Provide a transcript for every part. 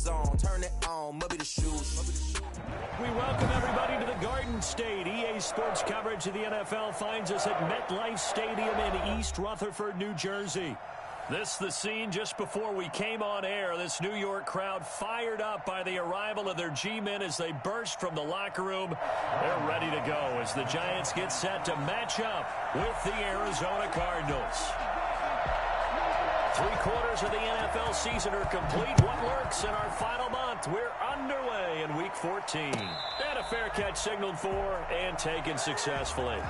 zone. Turn it on, maybe the shoes. We welcome everybody to the Garden State. EA Sports coverage of the NFL finds us at MetLife Stadium in East Rutherford, New Jersey. This the scene just before we came on air. This New York crowd fired up by the arrival of their G-men as they burst from the locker room. They're ready to go as the Giants get set to match up with the Arizona Cardinals. 3/4 of the NFL season are complete. What lurks in our final month? We're underway in Week 14. And a fair catch signaled for and taken successfully.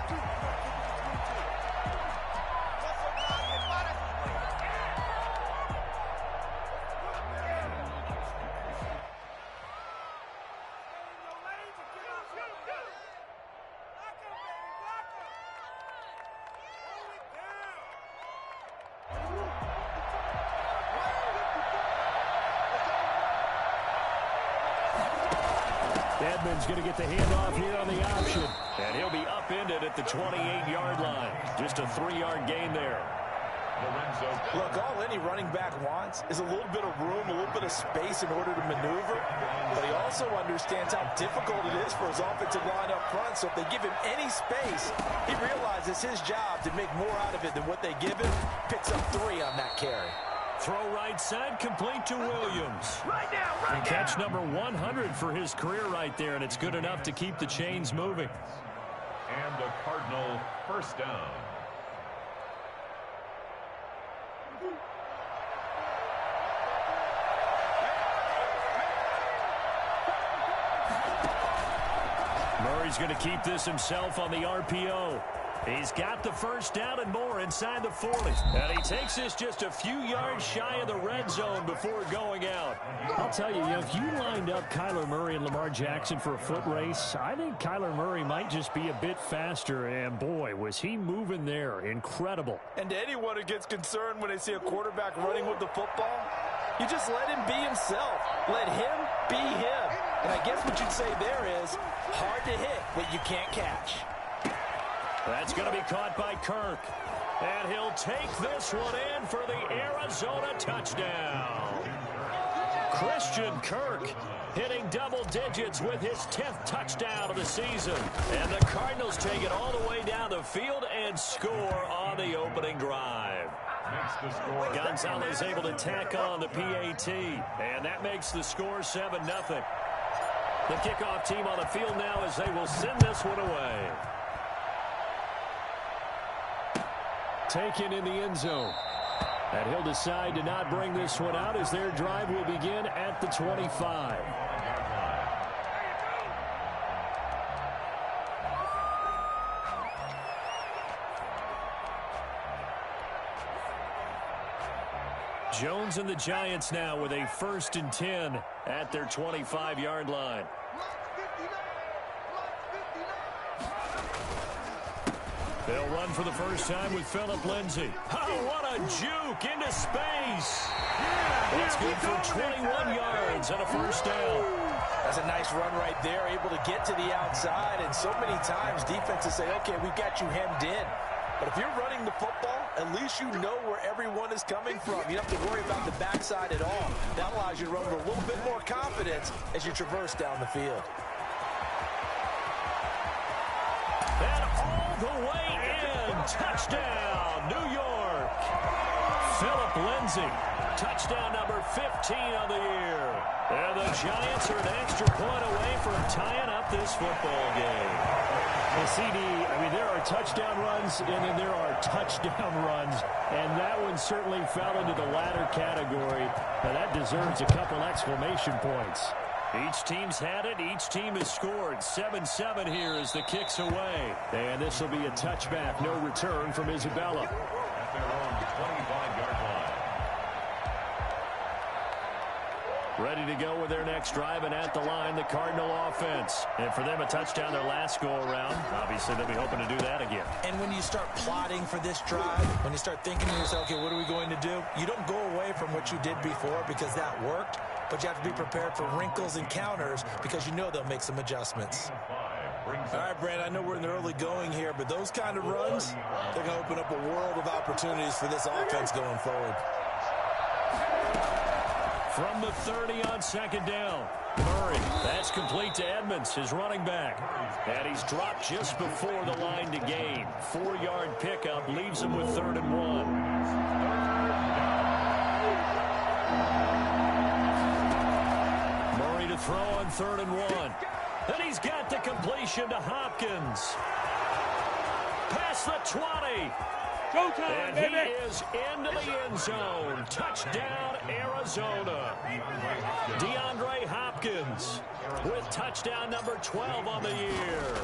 Edmonds going to get the handoff here on the option. And he'll be upended at the 28-yard line. Just a 3-yard gain there. Look, all any running back wants is a little bit of room, a little bit of space in order to maneuver. But he also understands how difficult it is for his offensive line up front. So if they give him any space, he realizes his job to make more out of it than what they give him. Picks up 3 on that carry. Throw right side, complete to Williams. And catch number 100 for his career right there, and it's good enough to keep the chains moving. And a Cardinal first down. Murray's going to keep this himself on the RPO. He's got the first down and more inside the 40. And he takes this just a few yards shy of the red zone before going out. I'll tell you, if you lined up Kyler Murray and Lamar Jackson for a foot race, I think Kyler Murray might just be a bit faster. And, boy, was he moving there. Incredible. And to anyone who gets concerned when they see a quarterback running with the football, you just let him be himself. Let him be him. And I guess what you'd say there is hard to hit what you can't catch. That's going to be caught by Kirk. And he'll take this one in for the Arizona touchdown. Christian Kirk hitting double digits with his 10th touchdown of the season. And the Cardinals take it all the way down the field and score on the opening drive. Gonzalez able to tack on the PAT. And that makes the score 7-0. The kickoff team on the field now as they will send this one away. Taken in the end zone. And he'll decide to not bring this one out as their drive will begin at the 25. Jones and the Giants now with a 1st and 10 at their 25-yard line. They'll run for the first time with Phillip Lindsay. Oh, what a juke into space. That's good for 21 yards and a first down. That's a nice run right there, able to get to the outside. And so many times defenses say, okay, we've got you hemmed in. But if you're running the football, at least you know where everyone is coming from. You don't have to worry about the backside at all. That allows you to run with a little bit more confidence as you traverse down the field. And all the way in. Touchdown, New York. Phillip Lindsay. Touchdown number 15 of the year. And the Giants are an extra point away from tying up this football game. Well, CD, I mean, there are touchdown runs, and then there are touchdown runs, and that one certainly fell into the latter category. Now, that deserves a couple exclamation points. Each team's had it. Each team has scored. 7-7 here as the kick's away. And this will be a touchback. No return from Isabella. At their own 25-yard line. Ready to go with their next drive, and at the line, the Cardinal offense. And for them, a touchdown their last go-around. Obviously, they'll be hoping to do that again. And when you start plotting for this drive, when you start thinking to yourself, okay, what are we going to do? You don't go away from what you did before because that worked, but you have to be prepared for wrinkles and counters because you know they'll make some adjustments. All right, Brand, I know we're in the early going here, but those kind of runs, they're going to open up a world of opportunities for this offense going forward. From the 30 on second down. Murray, that's complete to Edmonds, his running back. And he's dropped just before the line to gain. 4-yard pickup leaves him with 3rd and 1. Murray to throw on 3rd and 1. And he's got the completion to Hopkins. Past the 20. And he is into the end zone. Touchdown, Arizona. DeAndre Hopkins with touchdown number 12 on the year.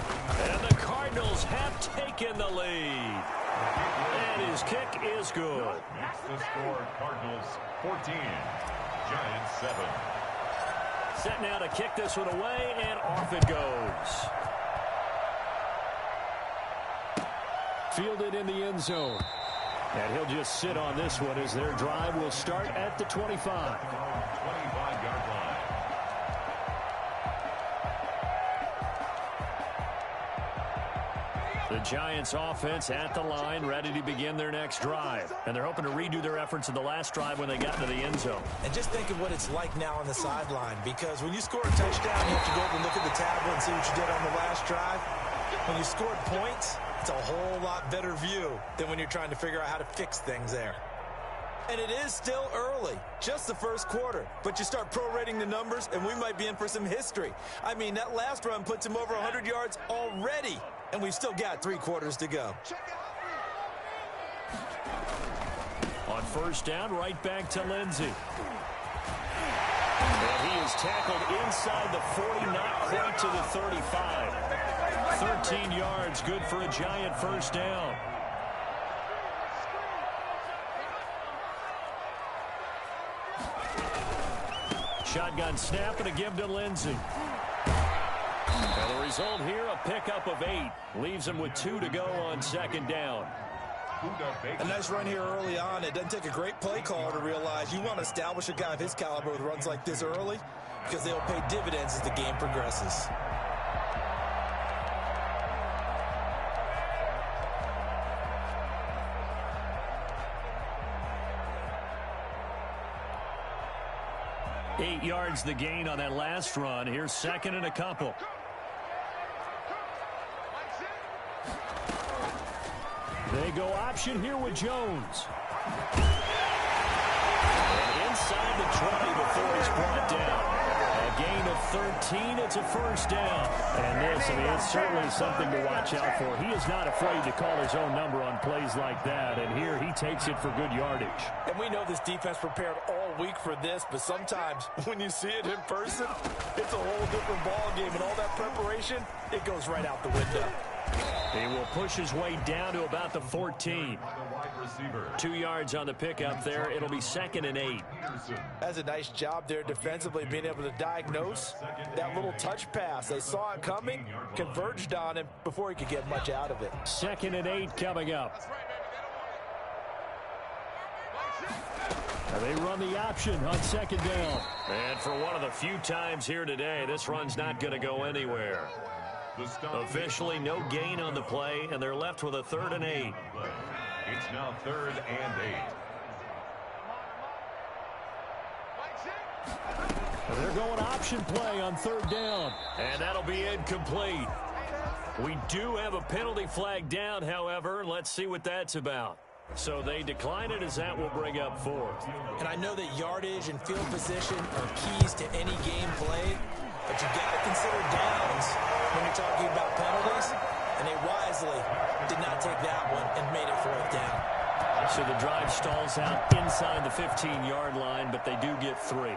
And the Cardinals have taken the lead. And his kick is good. The score, Cardinals 14, Giants 7. Set now to kick this one away, and off it goes. Fielded in the end zone. And he'll just sit on this one as their drive will start at the 25. 25-yard line. The Giants offense at the line, ready to begin their next drive. And they're hoping to redo their efforts in the last drive when they got into the end zone. And just think of what it's like now on the sideline, because when you score a touchdown, you have to go over and look at the tablet and see what you did on the last drive. When you scored points, it's a whole lot better view than when you're trying to figure out how to fix things there. And it is still early, just the first quarter. But you start prorating the numbers, and we might be in for some history. I mean, that last run puts him over 100 yards already, and we've still got 3 quarters to go. On first down, right back to Lindsey. And he is tackled inside the 40, not quite to the 35. 13 yards, good for a Giant first down. Shotgun snap and a give to Lindsey. And the result here, a pickup of 8. Leaves him with 2 to go on second down. A nice run here early on. It doesn't take a great play caller to realize you want to establish a guy of his caliber with runs like this early, because they'll pay dividends as the game progresses. Eight yards the gain on that last run. Here's second and a couple. They go option here with Jones. And inside the 20 before he's brought down. A gain of 13. It's a first down. And this, I mean, it's certainly something to watch out for. He is not afraid to call his own number on plays like that. And here he takes it for good yardage. And we know this defense prepared all week for this, but sometimes when you see it in person, it's a whole different ball game. And all that preparation, it goes right out the window. He will push his way down to about the 14. 2 yards on the pickup there. It'll be second and 8. That's a nice job there defensively, being able to diagnose that little touch pass. They saw it coming, converged on him before he could get much out of it. Second and 8 coming up. They run the option on second down. And for one of the few times here today, this run's not going to go anywhere. Officially no gain on the play, and they're left with a 3rd and 8. It's now 3rd and 8. They're going option play on 3rd down. And that'll be incomplete. We do have a penalty flag down, however. Let's see what that's about. So they decline it, as that will bring up 4th. And I know that yardage and field position are keys to any game played, but you got to consider downs when you're talking about penalties, and they wisely did not take that one and made it 4th down. So the drive stalls out inside the 15-yard line, but they do get 3.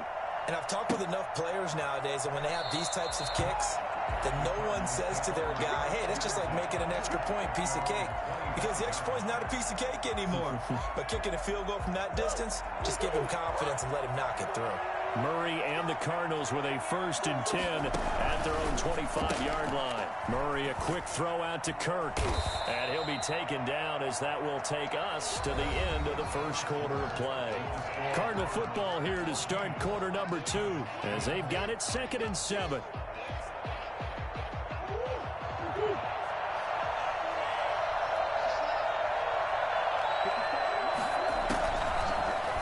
And I've talked with enough players nowadays that when they have these types of kicks, that no one says to their guy, hey, that's just like making an extra point, piece of cake. Because the extra point is not a piece of cake anymore. But kicking a field goal from that distance, just give him confidence and let him knock it through. Murray and the Cardinals with a 1st and 10 at their own 25-yard line. Murray, a quick throw out to Kirk. And he'll be taken down, as that will take us to the end of the first quarter of play. Cardinal football here to start quarter number 2, as they've got it 2nd and 7.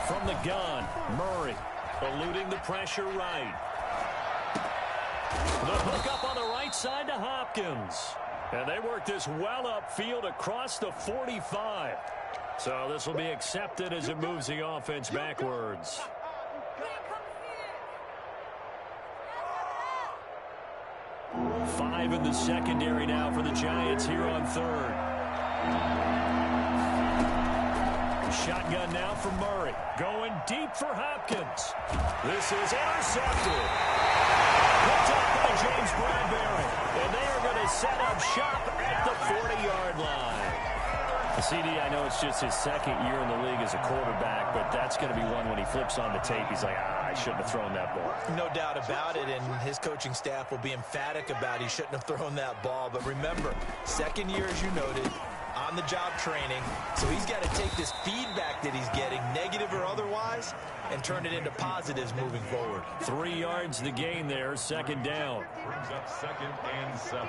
From the gun, Murray. eluding the pressure right. The hook up on the right side to Hopkins. And they work this well upfield across the 45. So this will be accepted as it moves the offense backwards. 5 in the secondary now for the Giants here on third. Shotgun now for Murray. Going deep for Hopkins. This is intercepted. Picked up by James Bradbury. And they are going to set up shop at the 40-yard line. CD, I know it's just his second year in the league as a quarterback, but that's going to be one when he flips on the tape. He's like, I shouldn't have thrown that ball. No doubt about it, and his coaching staff will be emphatic about he shouldn't have thrown that ball. But remember, second year, as you noted, on-the-job training, so he's got to take this feedback that he's getting, negative or otherwise, and turn it into positives moving forward. 3 yards the gain there, second down. Brings up 2nd and 7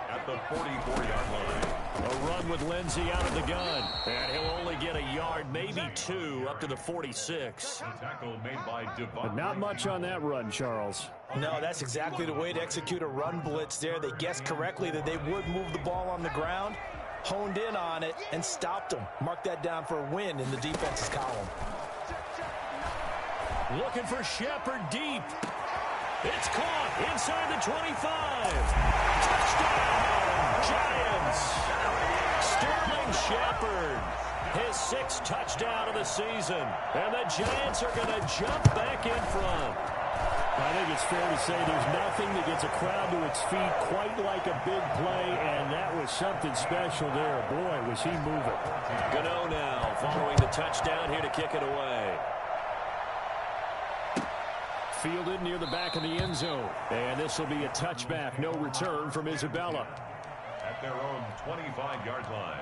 at the 44-yard line. A run with Lindsey out of the gun. And he'll only get a yard, maybe 2, up to the 46. Tackle made by Devon. But not much on that run, Charles. No, that's exactly the way to execute a run blitz there. They guessed correctly that they would move the ball on the ground, honed in on it, and stopped them. Mark that down for a win in the defense's column. Looking for Shepard deep. It's caught inside the 25. Touchdown, Giants. Sterling Shepard, his 6th touchdown of the season. And the Giants are going to jump back in front. I think it's fair to say there's nothing that gets a crowd to its feet quite like a big play, and that was something special there. Boy, was he moving. Gano now following the touchdown here to kick it away. Fielded near the back of the end zone. And this will be a touchback. No return from Isabella. At their own 25-yard line.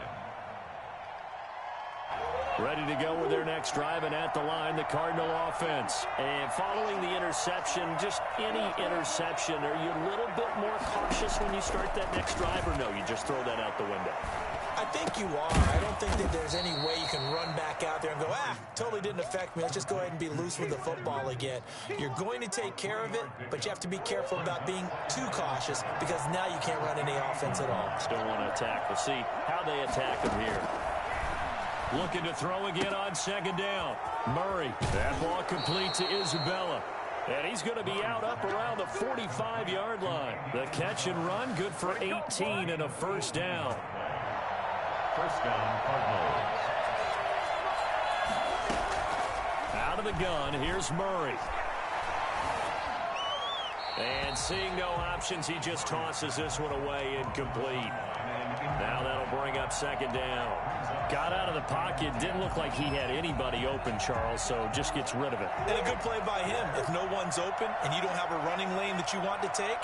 Ready to go with their next drive, and at the line, the Cardinal offense. And following the interception, just any interception, are you a little bit more cautious when you start that next drive, or no, you just throw that out the window? I think you are. I don't think that there's any way you can run back out there and go, totally didn't affect me. Let's just go ahead and be loose with the football again. You're going to take care of it, but you have to be careful about being too cautious because now you can't run any offense at all. Still want to attack. We'll see how they attack him here. Looking to throw again on second down. Murray. That ball complete to Isabella. And he's going to be out up around the 45-yard line. The catch and run good for 18 and a first down. First down, Cardinals. Out of the gun, here's Murray. And seeing no options, he just tosses this one away incomplete. Now that'll bring up second down. Got out of the pocket, didn't look like he had anybody open, Charles, so just gets rid of it. And a good play by him. If no one's open and you don't have a running lane that you want to take,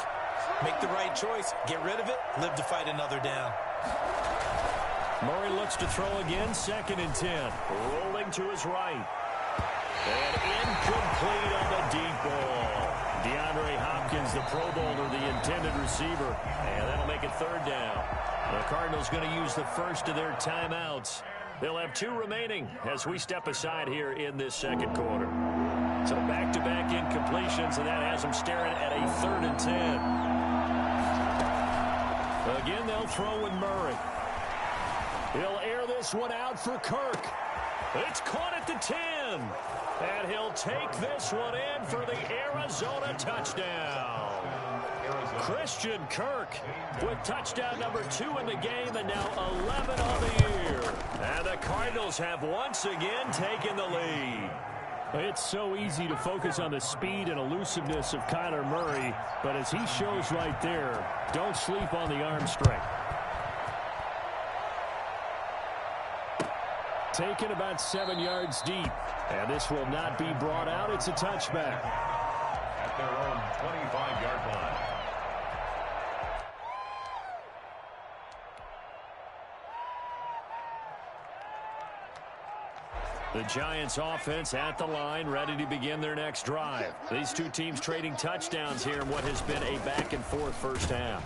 make the right choice. Get rid of it, live to fight another down. Murray looks to throw again, 2nd and 10. Rolling to his right. And incomplete on the deep ball. DeAndre Hopkins, the Pro Bowler, the intended receiver. And that'll make it 3rd down. The Cardinals going to use the first of their timeouts. They'll have 2 remaining as we step aside here in this second quarter. So back-to-back incompletions, and that has them staring at a 3rd and 10. Again, they'll throw with Murray. He'll air this one out for Kirk. It's caught at the 10. And he'll take this one in for the Arizona touchdown. Christian Kirk with touchdown number 2 in the game and now 11 on the year. And the Cardinals have once again taken the lead. It's so easy to focus on the speed and elusiveness of Kyler Murray, but as he shows right there, don't sleep on the arm strength. Taken about 7 yards deep. And this will not be brought out. It's a touchback. At their own 25-yard line. The Giants offense at the line, ready to begin their next drive. These 2 teams trading touchdowns here in what has been a back-and-forth first half.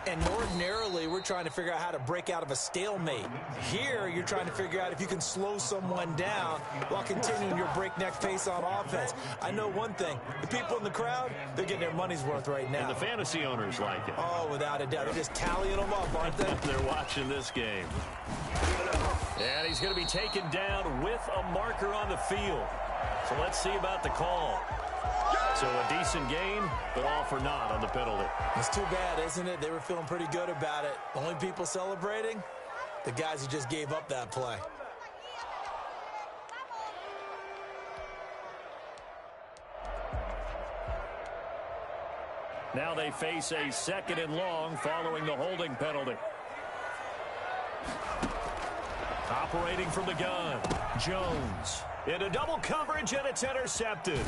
And ordinarily, we're trying to figure out how to break out of a stalemate. Here, you're trying to figure out if you can slow someone down while continuing your breakneck pace on offense. I know one thing. The people in the crowd, they're getting their money's worth right now. And the fantasy owners like it. Oh, without a doubt. They're just tallying them up, aren't they? They're watching this game. And he's going to be taken down with a marker on the field. So let's see about the call. So a decent game, but all for naught on the penalty. It's too bad, isn't it? They were feeling pretty good about it. The only people celebrating, the guys who just gave up that play. Now they face a 2nd and long following the holding penalty. Operating from the gun, Jones. Into double coverage, and it's intercepted.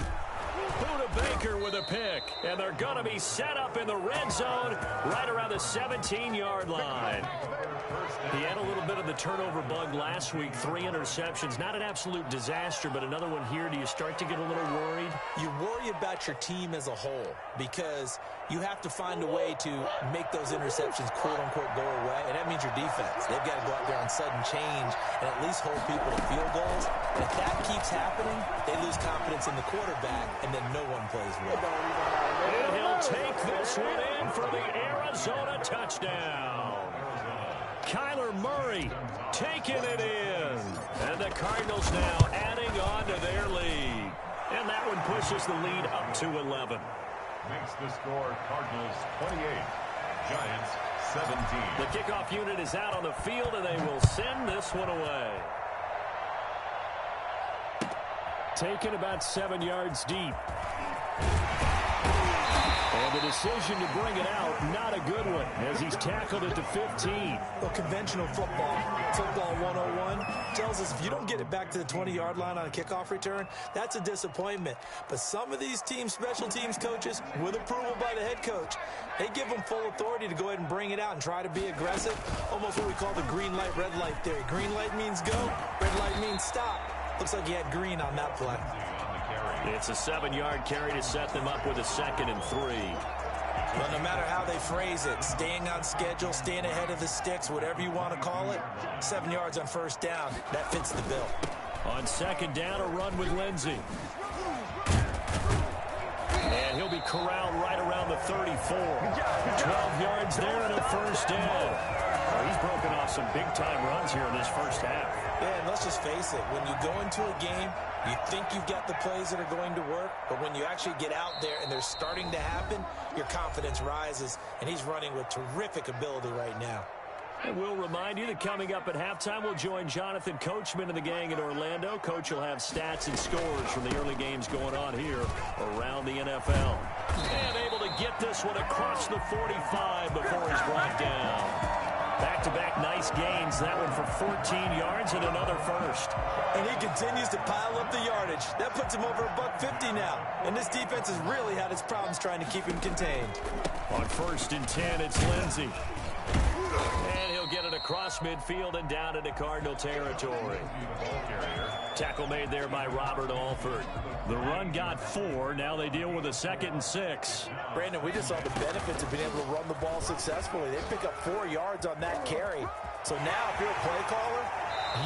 Budda Baker with a pick, and they're going to be set up in the red zone right around the 17-yard line. He had a little bit of the turnover bug last week, 3 interceptions. Not an absolute disaster, but another one here. Do you start to get a little worried? You worry about your team as a whole because you have to find a way to make those interceptions quote-unquote go away, and that means your defense. They've got to go out there on sudden change and at least hold people to field goals. And if that keeps happening, they lose confidence in the quarterback, and then no one plays well. And he'll take this one in for the Arizona touchdown. Kyler Murray taking it in. And the Cardinals now adding on to their lead. And that one pushes the lead up to 11. Makes the score Cardinals 28, Giants 17. The kickoff unit is out on the field, and they will send this one away. Taken about 7 yards deep. And the decision to bring it out, not a good one, as he's tackled it to 15. Well, conventional football 101, tells us if you don't get it back to the 20-yard line on a kickoff return, that's a disappointment. But some of these teams, special teams coaches, with approval by the head coach, they give them full authority to go ahead and bring it out and try to be aggressive. Almost what we call the green light, red light theory. Green light means go, red light means stop. Looks like he had green on that play. It's a 7-yard carry to set them up with a 2nd and 3. Well, no matter how they phrase it, staying on schedule, staying ahead of the sticks, whatever you want to call it, 7 yards on first down, that fits the bill. On 2nd down, a run with Lindsey. And he'll be corralled right around the 34. 12 yards there and a first down. Well, he's broken off some big-time runs here in this first half. Yeah, and let's just face it. When you go into a game, you think you've got the plays that are going to work, but when you actually get out there and they're starting to happen, your confidence rises, and he's running with terrific ability right now. And we'll remind you that coming up at halftime, we'll join Jonathan Coachman and the gang in Orlando. Coach will have stats and scores from the early games going on here around the NFL. And able to get this one across the 45 before he's brought down. Back-to-back nice gains. That one for 14 yards and another first. And he continues to pile up the yardage. That puts him over $150 now. And this defense has really had its problems trying to keep him contained. On 1st and 10, it's Lindsey. And he'll get it across midfield and down into Cardinal territory. Tackle made there by Robert Alford. The run got 4. Now they deal with a 2nd and 6. Brandon, we just saw the benefits of being able to run the ball successfully. They pick up 4 yards on that carry. So now if you're a play caller,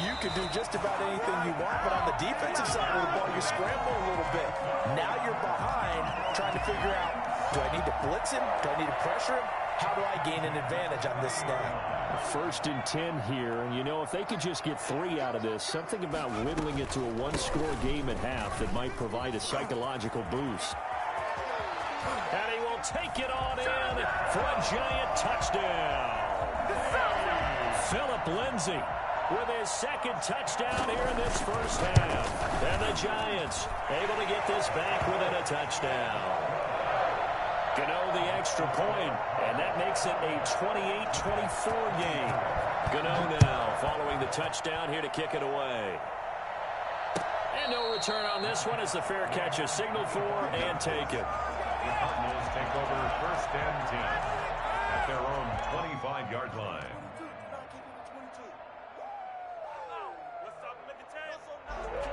you can do just about anything you want. But on the defensive side of the ball, you scramble a little bit. Now you're behind trying to figure out, do I need to blitz him? Do I need to pressure him? How do I gain an advantage on this snap? 1st and 10 here, and you know, if they could just get 3 out of this, something about whittling it to a 1-score game at half that might provide a psychological boost. And he will take it on in for a Giant touchdown. Philip Lindsay with his 2nd touchdown here in this first half. And the Giants able to get this back within a touchdown. Gano the extra point, and that makes it a 28-24 game. Gano now following the touchdown here to kick it away. And no return on this one as the fair catch is signaled for and taken. The Cardinals take over 1st and 10 at their own 25-yard line.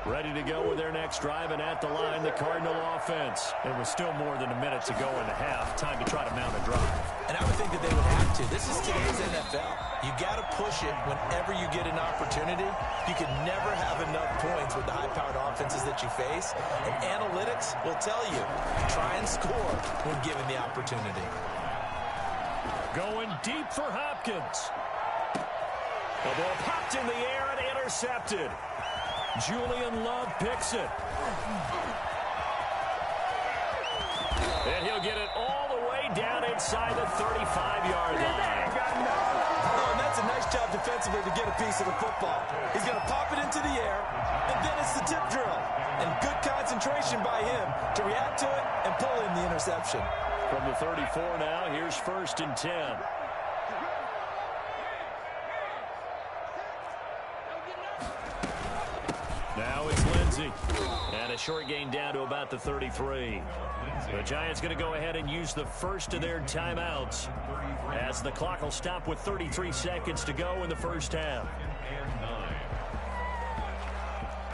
Ready to go with their next drive, and at the line, the Cardinal offense. There was still more than a minute to go in the half. Time to try to mount a drive. And I would think that they would have to. This is today's NFL. You got to push it whenever you get an opportunity. You can never have enough points with the high-powered offenses that you face. And analytics will tell you, try and score when given the opportunity. Going deep for Hopkins. The ball popped in the air and intercepted. Julian Love picks it. And he'll get it all the way down inside the 35-yard line. Oh, and that's a nice job defensively to get a piece of the football. He's going to pop it into the air, and then it's the tip drill. And good concentration by him to react to it and pull in the interception. From the 34 now, here's 1st and 10. Now it's Lindsey. And a short gain down to about the 33. The Giants going to go ahead and use the first of their timeouts as the clock will stop with 33 seconds to go in the first half.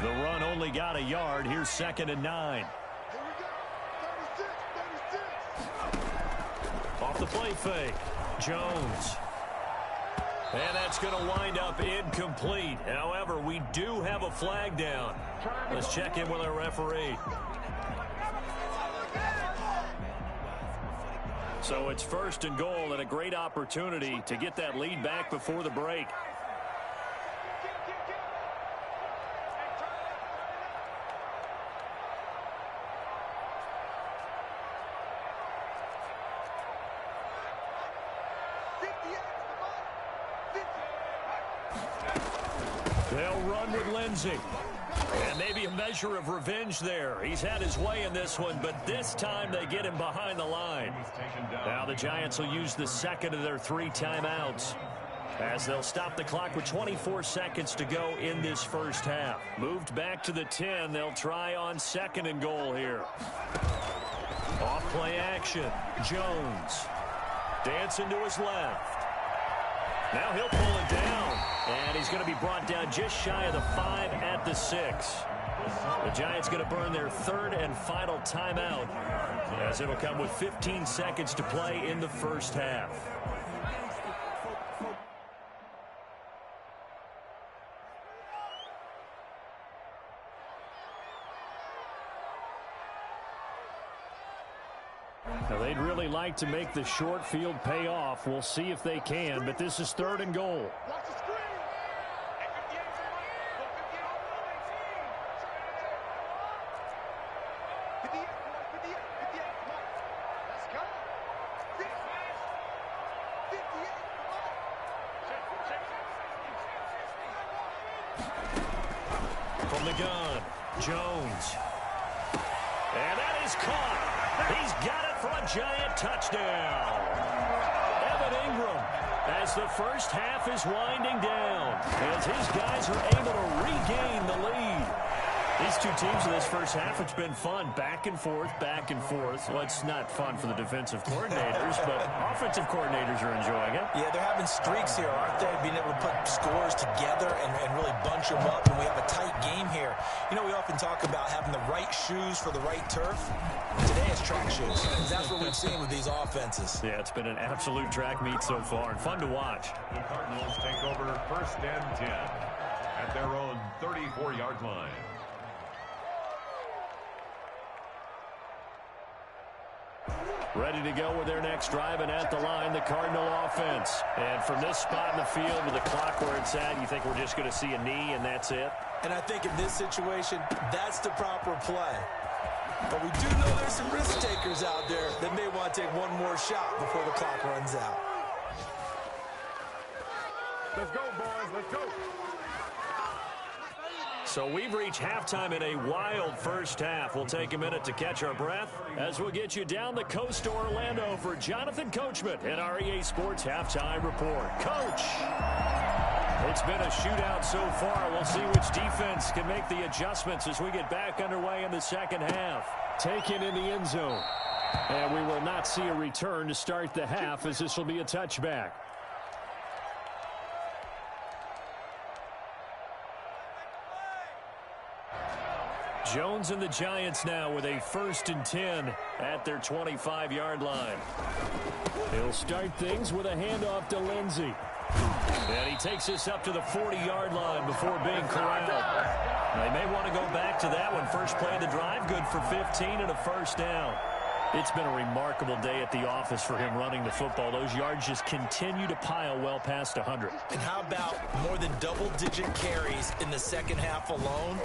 The run only got a yard. Here's 2nd and 9. Off the play fake. Jones. And that's going to wind up incomplete. However, we do have a flag down. Let's check in with our referee. So it's 1st and goal and a great opportunity to get that lead back before the break. They'll run with Lindsey. And maybe a measure of revenge there. He's had his way in this one, but this time they get him behind the line. Now the Giants will use the second of their 3 timeouts as they'll stop the clock with 24 seconds to go in this first half. Moved back to the 10. They'll try on 2nd and goal here. Off play action. Jones. Dancing to his left. Now he'll pull it down, and he's going to be brought down just shy of the 5 at the 6. The Giants going to burn their 3rd and final timeout as it'll come with 15 seconds to play in the first half. Now they'd really like to make the short field pay off. We'll see if they can, but this is 3rd and goal. From the gun, Jones. And that is caught. He's got it for a Giant touchdown. Evan Ingram, as the first half is winding down, as his guys are able to regain the lead. These two teams in this first half, it's been fun. Back and forth, back and forth. Well, it's not fun for the defensive coordinators, but offensive coordinators are enjoying it. Yeah, they're having streaks here, aren't they? Being able to put scores together and really bunch them up, and we have a tight game here. You know, we often talk about having the right shoes for the right turf. Today it's track shoes, and that's what we've seen with these offenses. Yeah, it's been an absolute track meet so far, and fun to watch. The Cardinals take over 1st and 10 at their own 34-yard line. Ready to go with their next drive, and at the line, the Cardinal offense. And from this spot in the field with the clock where it's at, you think we're just going to see a knee and that's it? And I think in this situation, that's the proper play. But we do know there's some risk takers out there that may want to take one more shot before the clock runs out. Let's go, boys. Let's go. So we've reached halftime in a wild first half. We'll take a minute to catch our breath as we'll get you down the coast to Orlando for Jonathan Coachman in our EA Sports Halftime Report. Coach, it's been a shootout so far. We'll see which defense can make the adjustments as we get back underway in the second half. Taken in the end zone. And we will not see a return to start the half as this will be a touchback. Jones and the Giants now with a 1st and 10 at their 25-yard line. He'll start things with a handoff to Lindsey. And he takes us up to the 40-yard line before being corralled. They may want to go back to that one. First play of the drive, good for 15 and a 1st down. It's been a remarkable day at the office for him running the football. Those yards just continue to pile well past 100. And how about more than double-digit carries in the second half alone?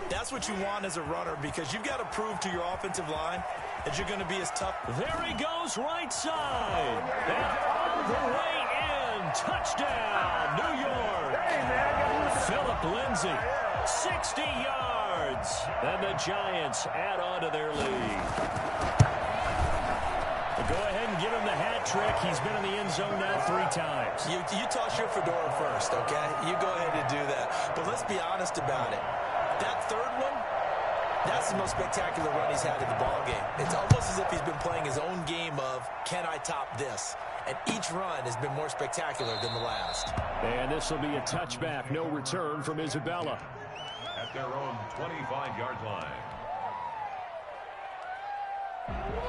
That's what you want as a runner, because you've got to prove to your offensive line that you're going to be as tough. There he goes, right side. And all the way in. Touchdown, New York. Philip Lindsay, 60 yards. And the Giants add on to their lead. Go ahead and give him the hat trick. He's been in the end zone now 3 times. You toss your fedora first, okay? You go ahead and do that. But let's be honest about it. That third one, that's the most spectacular run he's had in the ballgame. It's almost as if he's been playing his own game of, can I top this? And each run has been more spectacular than the last. And this will be a touchback. No return from Isabella. At their own 25-yard line.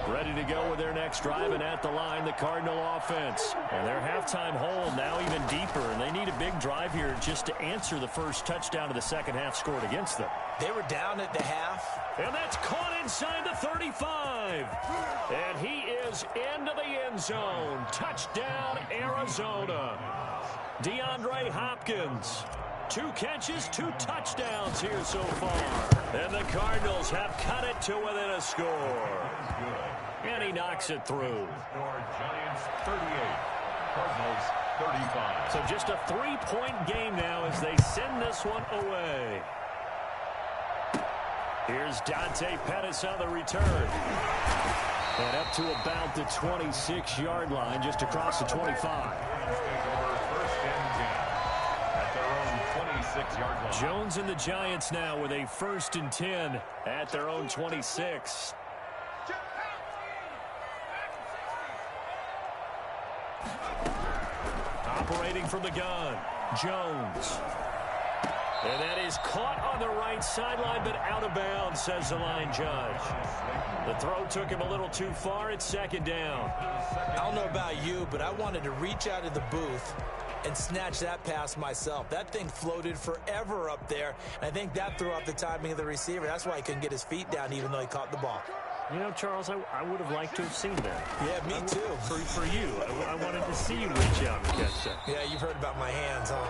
Ready to go with their next drive, and at the line, the Cardinal offense. And their halftime hole now even deeper, and they need a big drive here just to answer the first touchdown of the second half scored against them. They were down at the half. And that's caught inside the 35. And he is into the end zone. Touchdown, Arizona. DeAndre Hopkins. 2 catches, 2 touchdowns here so far. And the Cardinals have cut it to within a score. And he knocks it through. Giants 38, Cardinals 35. So just a 3-point game now as they send this one away. Here's Dante Pettis on the return. And up to about the 26-yard line, just across the 25. First and 10 at their own 26-yard line. Jones and the Giants now with a 1st and 10 at their own 26. Operating from the gun, Jones. And that is caught on the right sideline, but out of bounds, says the line judge. The throw took him a little too far. It's 2nd down. I don't know about you, but I wanted to reach out of the booth and snatch that pass myself. That thing floated forever up there, and I think that threw off the timing of the receiver. That's why he couldn't get his feet down even though he caught the ball. You know, Charles, I would have liked to have seen that. Yeah, me too. For you. I wanted to see you reach out and catch that. Yeah, you've heard about my hands, huh?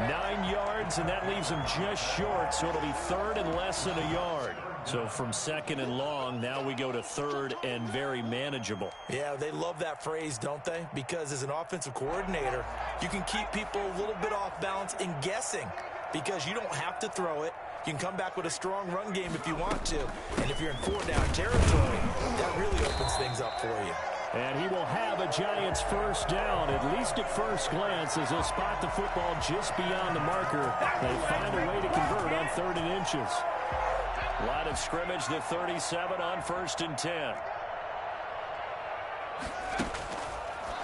9 yards, and that leaves him just short, so it'll be 3rd and less than a yard. So from 2nd and long, now we go to 3rd and very manageable. Yeah, they love that phrase, don't they? Because as an offensive coordinator, you can keep people a little bit off balance in guessing because you don't have to throw it. You can come back with a strong run game if you want to. And if you're in 4-down territory, that really opens things up for you. And he will have a Giants 1st down, at least at first glance, as he'll spot the football just beyond the marker. They find a way to convert on 3rd and inches. Line of scrimmage, the 37 on 1st and 10.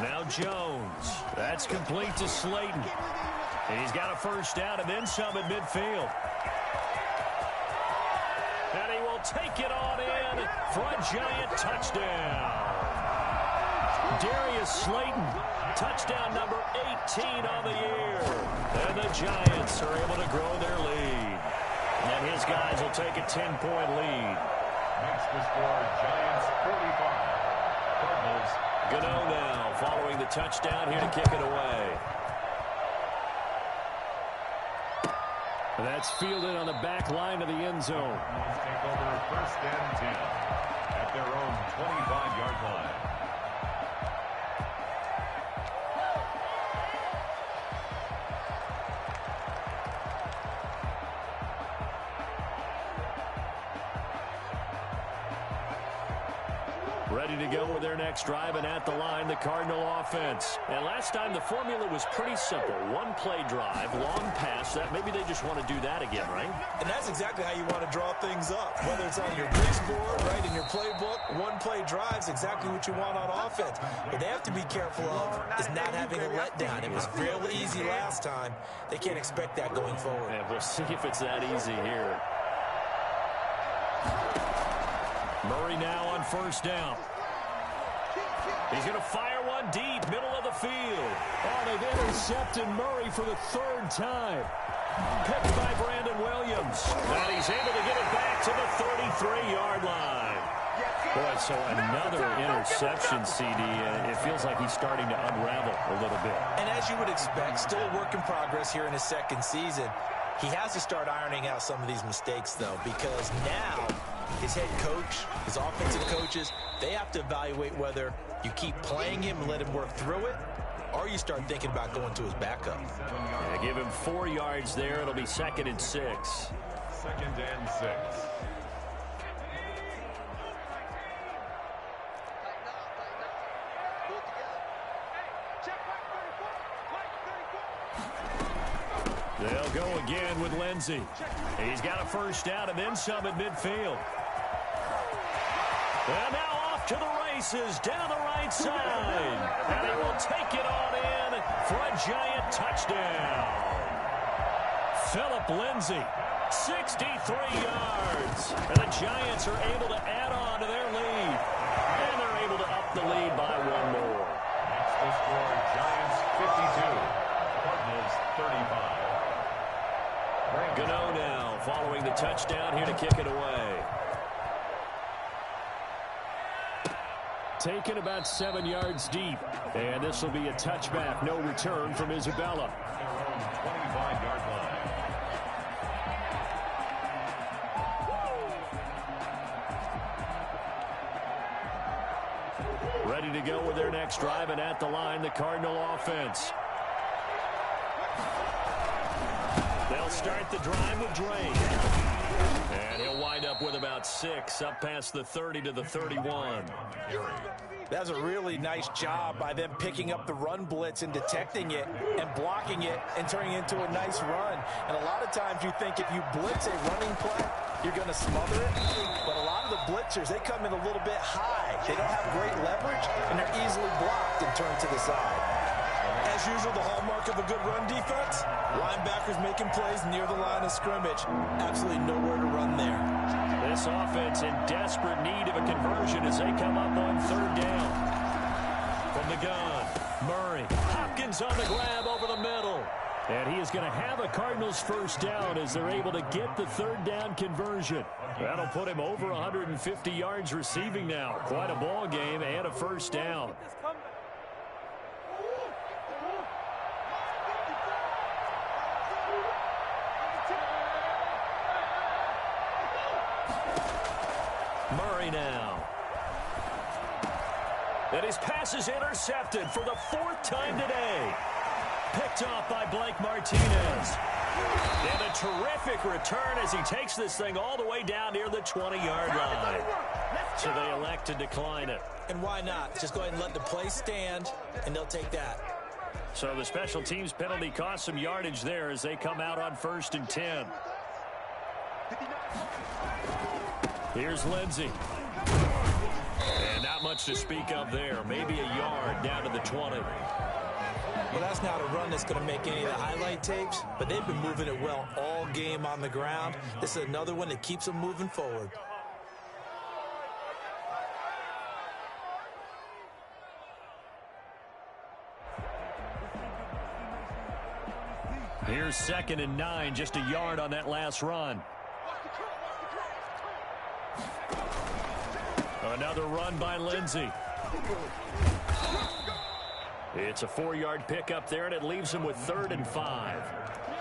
Now Jones. That's complete to Slayton. And he's got a 1st down and then some at midfield. And he will take it on in for a Giant touchdown. Darius Slayton, touchdown number 18 on the year. And the Giants are able to grow their lead. And his guys will take a 10-point lead. Makes the score Giants 45, Cardinals. Gano now following the touchdown here to kick it away. That's fielded on the back line of the end zone. Cardinals take over 1st and 10 at their own 25-yard line. Ready to go with their next drive, and at the line, the Cardinal offense. And last time, the formula was pretty simple. One-play drive, long pass. That maybe they just want to do that again, right? And that's exactly how you want to draw things up. Whether it's on your grease board, right, in your playbook, one-play drive is exactly what you want on offense. What they have to be careful of is not having a letdown. It was real easy last time. They can't expect that going forward. And we'll see if it's that easy here. Murray now on first down. He's going to fire one deep, middle of the field. Oh, they've intercepted Murray for the third time. Picked by Brandon Williams. And he's able to get it back to the 33-yard line. Boy, so another interception, CD. It feels like he's starting to unravel a little bit. And as you would expect, still a work in progress here in his second season. He has to start ironing out some of these mistakes, though, because now his head coach, his offensive coaches, they have to evaluate whether you keep playing him and let him work through it, or you start thinking about going to his backup. Yeah, give him 4 yards there. It'll be 2nd and 6. 2nd and 6. They'll go again with Lindsey. He's got a first down and then some at midfield. And now off to the races down the right side. And he will take it on in for a giant touchdown. Philip Lindsey, 63 yards. And the Giants are able to add on to their lead. And they're able to up the lead by one more. That's the score. Giants 52. Cardinals 35. Gano now following the touchdown here to kick it away. Taken about 7 yards deep. And this will be a touchback. No return from Isabella. 25-yard line. Ready to go with their next drive, and at the line, the Cardinal offense. They'll start the drive with Drake. And he'll wind up with about 6, up past the 30 to the 31. That's a really nice job by them picking up the run blitz and detecting it and blocking it and turning it into a nice run. And a lot of times you think if you blitz a running play, you're going to smother it. But a lot of the blitzers, they come in a little bit high. They don't have great leverage, and they're easily blocked and turned to the side. As usual, the hallmark of a good run defense, linebackers making plays near the line of scrimmage. Absolutely nowhere to run there. This offense in desperate need of a conversion as they come up on 3rd down. From the gun, Murray. Hopkins on the grab over the middle. And he is going to have a Cardinals first down as they're able to get the 3rd down conversion. That'll put him over 150 yards receiving now. Quite a ball game and a first down. Murray now. And his pass is intercepted for the 4th time today. Picked off by Blake Martinez. And a terrific return as he takes this thing all the way down near the 20-yard line. So they elect to decline it. And why not? Just go ahead and let the play stand, and they'll take that. So the special teams penalty cost some yardage there as they come out on 1st and 10. Here's Lindsey. And not much to speak of there. Maybe a yard down to the 20. Well, that's not a run that's going to make any of the highlight tapes, but they've been moving it well all game on the ground. This is another one that keeps them moving forward. Here's 2nd and 9, just a yard on that last run. Another run by Lindsey. It's a 4-yard pickup there, and it leaves him with 3rd and 5.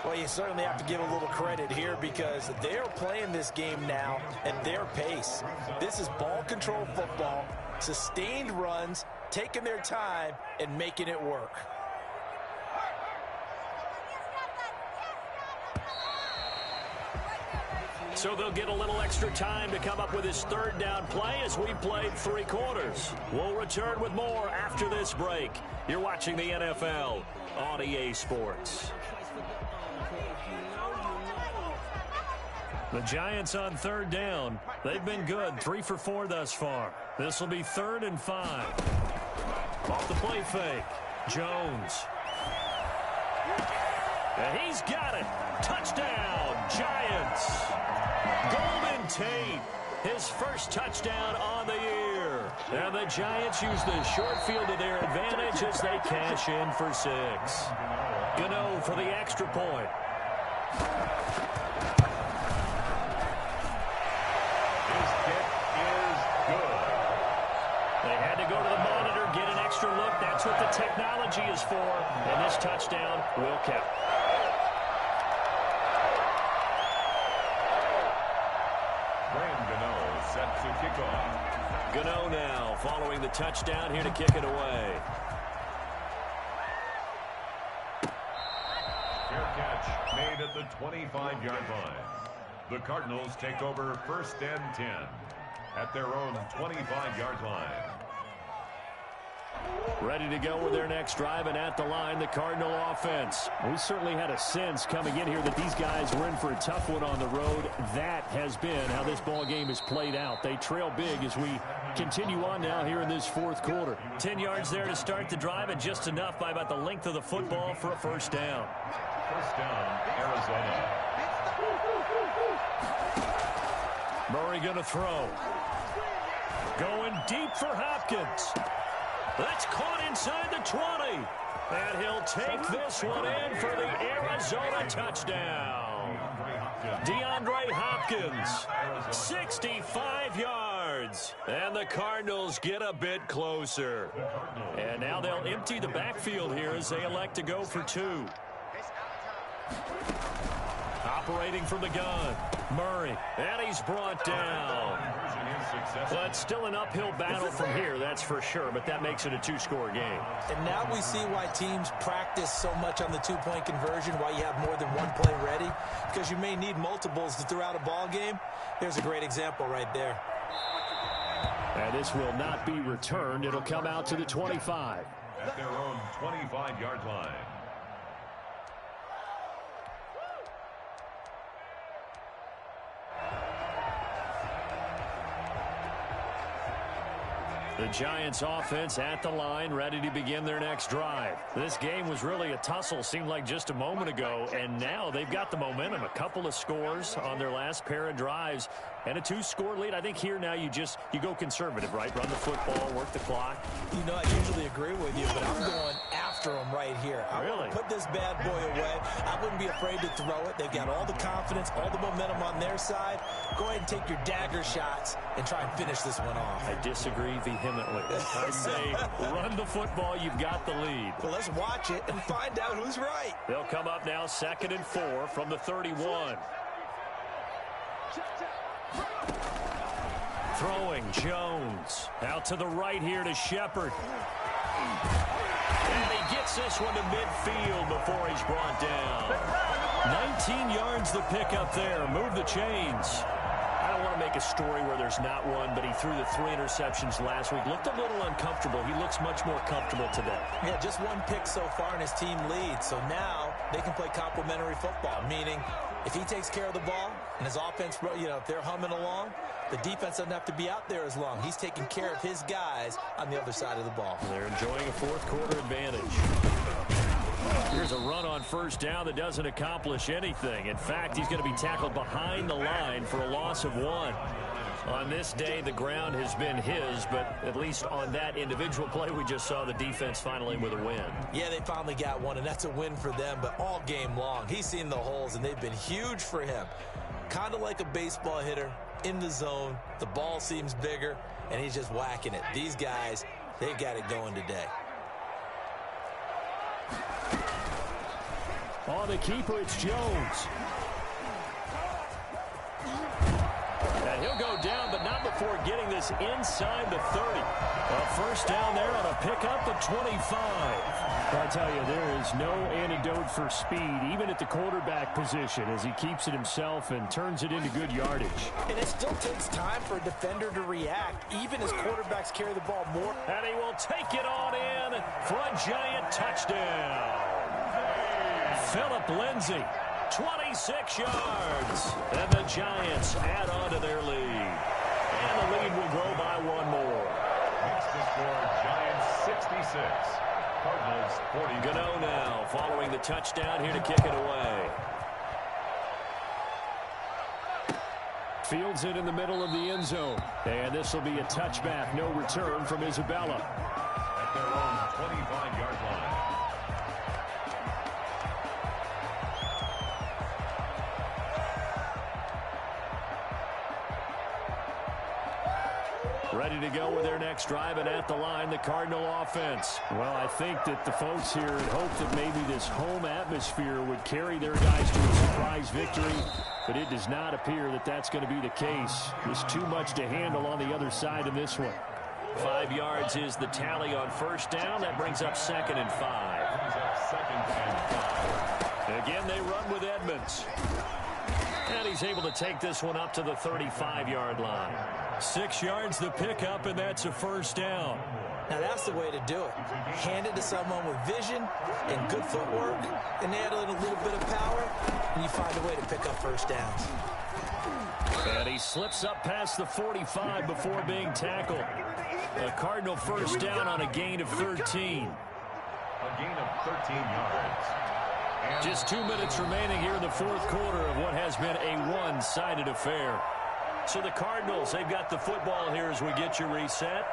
Well, you certainly have to give a little credit here because they're playing this game now at their pace. This is ball control football, sustained runs, taking their time, and making it work. So they'll get a little extra time to come up with his third down play as we played 3 quarters. We'll return with more after this break. You're watching the NFL on EA Sports. The Giants on third down. They've been good, 3 for 4 thus far. This will be 3rd and 5. Off the play fake. Jones. And he's got it. Touchdown, Giants. Golden Tate, his first touchdown on the year. And the Giants use the short field to their advantage as they cash in for 6. Gano for the extra point. His kick is good. They had to go to the monitor, get an extra look. That's what the technology is for. And this touchdown will count. Set to kick off. Gano now following the touchdown here to kick it away. Fair catch made at the 25-yard line. The Cardinals take over 1st and 10 at their own 25-yard line. Ready to go with their next drive, and at the line, the Cardinal offense. We certainly had a sense coming in here that these guys were in for a tough one on the road. That has been how this ball game is played out. They trail big as we continue on now here in this 4th quarter. 10 yards there to start the drive, and just enough by about the length of the football for a first down. First down, Arizona. Murray going to throw. Going deep for Hopkins. That's caught inside the 20. And he'll take this one in for the Arizona touchdown. DeAndre Hopkins, 65 yards. And the Cardinals get a bit closer. And now they'll empty the backfield here as they elect to go for 2. Operating from the gun, Murray, and he's brought down. But still an uphill battle from here, that's for sure, but that makes it a 2-score game. And now we see why teams practice so much on the 2-point conversion, why you have more than one play ready, because you may need multiples to throw out a ball game. There's a great example right there. And this will not be returned. It'll come out to the 25. At their own 25-yard line. The Giants offense at the line, ready to begin their next drive. This game was really a tussle, seemed like just a moment ago, and now they've got the momentum. A couple of scores on their last pair of drives and a 2-score lead. I think here now you go conservative, right? Run the football, work the clock. You know, I usually agree with you, but I'm going after them right here. I really put this bad boy away. I wouldn't be afraid to throw it. They've got all the confidence, all the momentum on their side. Go ahead and take your dagger shots and try and finish this one off. I disagree vehemently. I say run the football. You've got the lead. Well, let's watch it and find out who's right. They'll come up now 2nd and 4 from the 31. Throwing Jones out to the right here to Shepard. And he gets this one to midfield before he's brought down. 19 yards the pick up there. Move the chains. I don't want to make a story where there's not one, but he threw the 3 interceptions last week. Looked a little uncomfortable. He looks much more comfortable today. Yeah, just 1 pick so far and his team leads. So now they can play complementary football, meaning if he takes care of the ball and his offense, if they're humming along, the defense doesn't have to be out there as long. He's taking care of his guys on the other side of the ball. They're enjoying a 4th quarter advantage. Here's a run on first down that doesn't accomplish anything. In fact, he's going to be tackled behind the line for a loss of 1. On this day, the ground has been his, but at least on that individual play, we just saw the defense finally with a win. Yeah, they finally got one, and that's a win for them, but all game long, he's seen the holes, and they've been huge for him. Kind of like a baseball hitter in the zone. The ball seems bigger, and he's just whacking it. These guys, they've got it going today. On the keeper, it's Jones. And he'll go down, but not before getting this inside the 30. A first down there on a pickup of 25. I tell you, there is no antidote for speed, even at the quarterback position, as he keeps it himself and turns it into good yardage. And it still takes time for a defender to react, even as quarterbacks carry the ball more. And he will take it on in for a Giant touchdown. Philip Lindsay, 26 yards. And the Giants add on to their lead. And the lead will grow by one more. Makes the score Giants 66. Cardinals 40. Gano now following the touchdown here to kick it away. Fields it in the middle of the end zone. And this will be a touchback. No return from Isabella. At their own 25-yard line. Ready to go with their next drive, and at the line, the Cardinal offense. Well, I think that the folks here had hoped that maybe this home atmosphere would carry their guys to a surprise victory, but it does not appear that that's going to be the case. There's too much to handle on the other side of this one. 5 yards is the tally on first down. That brings up 2nd and 5. Again, they run with Edmonds. And he's able to take this one up to the 35-yard line. 6 yards the pickup, and that's a first down. Now that's the way to do it. Hand it to someone with vision and good footwork, and add a little bit of power, and you find a way to pick up first downs. And he slips up past the 45 before being tackled. A Cardinal first down on a gain of 13. A gain of 13 yards. Just 2 minutes remaining here in the fourth quarter of what has been a one-sided affair. So the Cardinals, they've got the football here as we get you reset.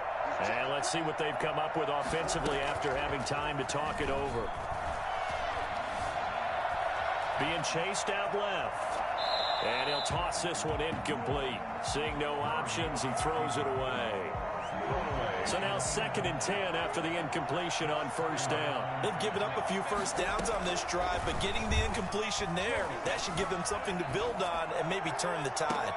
And let's see what they've come up with offensively after having time to talk it over. Being chased out left. And he'll toss this one incomplete. Seeing no options, he throws it away. So now 2nd and 10 after the incompletion on first down. They've given up a few first downs on this drive, but getting the incompletion there, that should give them something to build on and maybe turn the tide.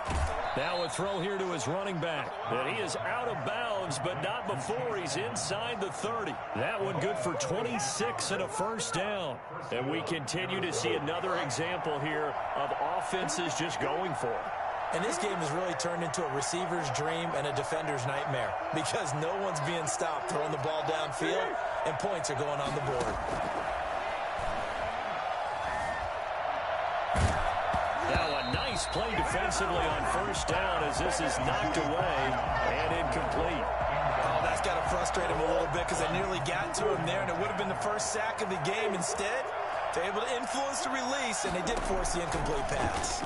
Now a throw here to his running back. And he is out of bounds, but not before he's inside the 30. That one good for 26 and a first down. And we continue to see another example here of offenses just going for it. And this game has really turned into a receiver's dream and a defender's nightmare because no one's being stopped throwing the ball downfield, and points are going on the board. Now a nice play defensively on first down as this is knocked away and incomplete. Oh, that's got to frustrate him a little bit because they nearly got to him there, and it would have been the first sack of the game. Instead, they're able to influence the release, and they did force the incomplete pass.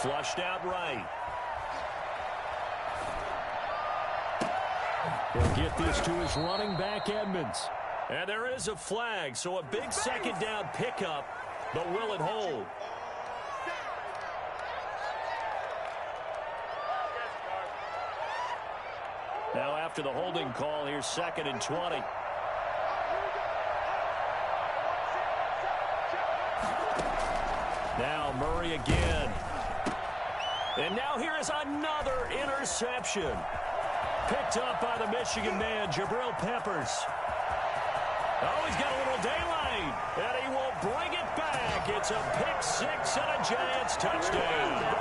Flushed out right. He'll get this to his running back, Edmonds. And there is a flag, so a big second down pickup, but will it hold? Now after the holding call, here's 2nd and 20. Now Murray again. And now here is another interception. Picked up by the Michigan man, Jabril Peppers. Oh, he's got a little daylight. And he will bring it back. It's a pick six and a Giants touchdown.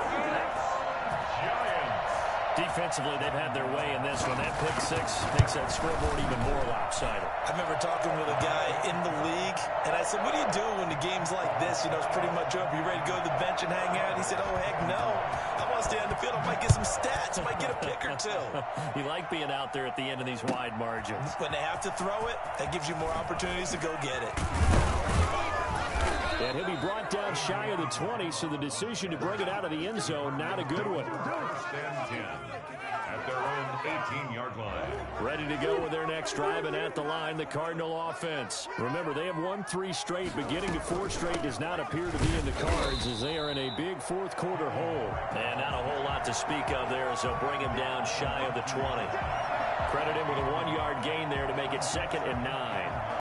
Defensively, they've had their way in this one. That pick six makes that scoreboard even more lopsided. I remember talking with a guy in the league, and I said, what do you do when the game's like this? You know, it's pretty much over. You ready to go to the bench and hang out? He said, oh, heck no. I want to stay on the field. I might get some stats. I might get a pick or two. You like being out there at the end of these wide margins. When they have to throw it, that gives you more opportunities to go get it. And he'll be brought down shy of the 20, so the decision to bring it out of the end zone, not a good one. First and 10 at their own 18-yard line. Ready to go with their next drive, and at the line, the Cardinal offense. Remember, they have won 3 straight, but getting to 4 straight does not appear to be in the cards as they are in a big fourth quarter hole. And not a whole lot to speak of there as they'll bring him down shy of the 20. Credit him with a 1-yard gain there to make it 2nd and 9.